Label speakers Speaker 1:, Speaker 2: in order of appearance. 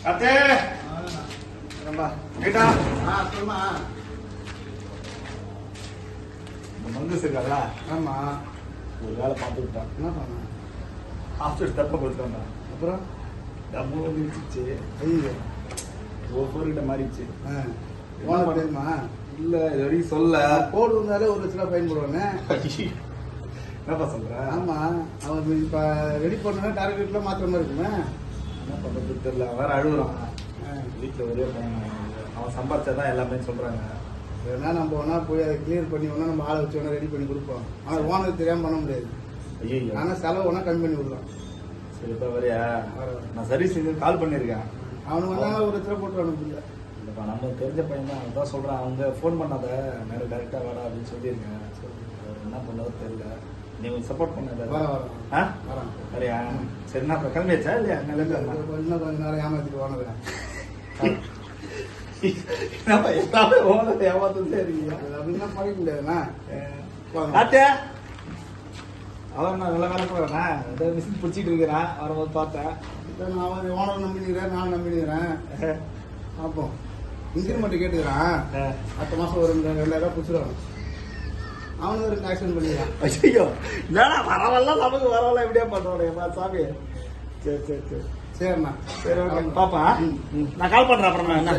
Speaker 1: அத்தே கேட்டா
Speaker 2: சொல்லுமா.
Speaker 1: மங்கஸ் இருக்காங்களா?
Speaker 2: ஆமா.
Speaker 1: ஒரு வேலை பார்த்து விட்டான்.
Speaker 2: என்ன பண்ண?
Speaker 1: ஹாஸ்டல் தப்பா கொடுத்தாங்க.
Speaker 2: அப்புறம்
Speaker 1: டம்மு வந்து இடிச்சிச்சு.
Speaker 2: ஐயோ
Speaker 1: ஒவ்வொருகிட்ட மாறிடுச்சு.
Speaker 2: ஓனர் தெரியுமா?
Speaker 1: இல்ல இது வரைக்கும் சொல்ல.
Speaker 2: கோடு வந்தாலே 1 லட்ச ரூபா ஃபைன் போடுவாங்க.
Speaker 1: என்னப்பா சொல்ற?
Speaker 2: ஆமா. அவன் இப்ப ரெடி பண்ணா டார்கெட்ல மாத்திர மாதிரி இருக்குமே.
Speaker 1: என்ன பண்றது தெரியல. வேற அழுகுறான். வீட்டுல ஒரே பையன். அவன் சம்பாதிச்சாதான் எல்லாமே சொல்றாங்க.
Speaker 2: வேணா நம்ம வேணா போய் அதை கிளியர் பண்ணி வேணா நம்ம ஆளை வச்சு வேணா ரெடி பண்ணி கொடுப்போம். ஆனால் ஓனருக்கு தெரியாம பண்ண முடியாது.
Speaker 1: ஐயோ
Speaker 2: ஆனா செலவு வேணா கம்மி பண்ணி விடலாம்.
Speaker 1: சரிப்பா வரையா? நான் சர்வீஸ் கால் பண்ணியிருக்கேன்.
Speaker 2: அவனுக்கு வந்தாலும் 1 லட்ச ரூபா போட்டு அனுப்புல.
Speaker 1: இல்லைப்பா நம்ம தெரிஞ்ச பையன் தான். அதான் சொல்றான். அவங்க ஃபோன் பண்ணாத நேரம் டேரெக்டாக வாடா அப்படின்னு சொல்லியிருக்கேன். என்ன பண்ணதோ தெரியல. நீ கொஞ்சம் சப்போர்ட் பண்ண.
Speaker 2: வரேன்.
Speaker 1: சரியா? சரி நான் இப்போ கிளம்பியாச்சா இல்லையா?
Speaker 2: இன்னும் கொஞ்ச நேரம் ஏமாத்திட்டு ஓனருங்க.
Speaker 1: என்னப்பா எல்லாமே ஓனர் ஏமாத்ததே இருக்கீங்க.
Speaker 2: அப்படின்னா படிக்க முடியாதுண்ணா.
Speaker 1: அவன் நான் நல்ல வேலை போகிறேன். ஏதோ மிஷின் பிடிச்சிட்டு இருக்கிறேன். வரும்போது பார்த்தேன்.
Speaker 2: நான் ஓனர் நம்பிக்கிறேன், நான் நம்பிக்கிறேன். பார்ப்போம். இன்க்ரிமெண்ட் கேட்டுக்கிறான். அடுத்த மாசம் ஒரு 2000 பிடிச்சிருவாங்க. அவனுக்கு ஒரு ஆக்சிடென்ட் பண்ணிக்கிறான்.
Speaker 1: ஐயோ ஏன்னா வரவெல்லாம் நமக்கு வரவெல்லாம் எப்படியா பண்ணுவானே சாமி. சரி
Speaker 2: சரிண்ணா.
Speaker 1: சரி ஓகே பாப்பா. நான் கால் பண்றேன் அப்புறமா. என்ன?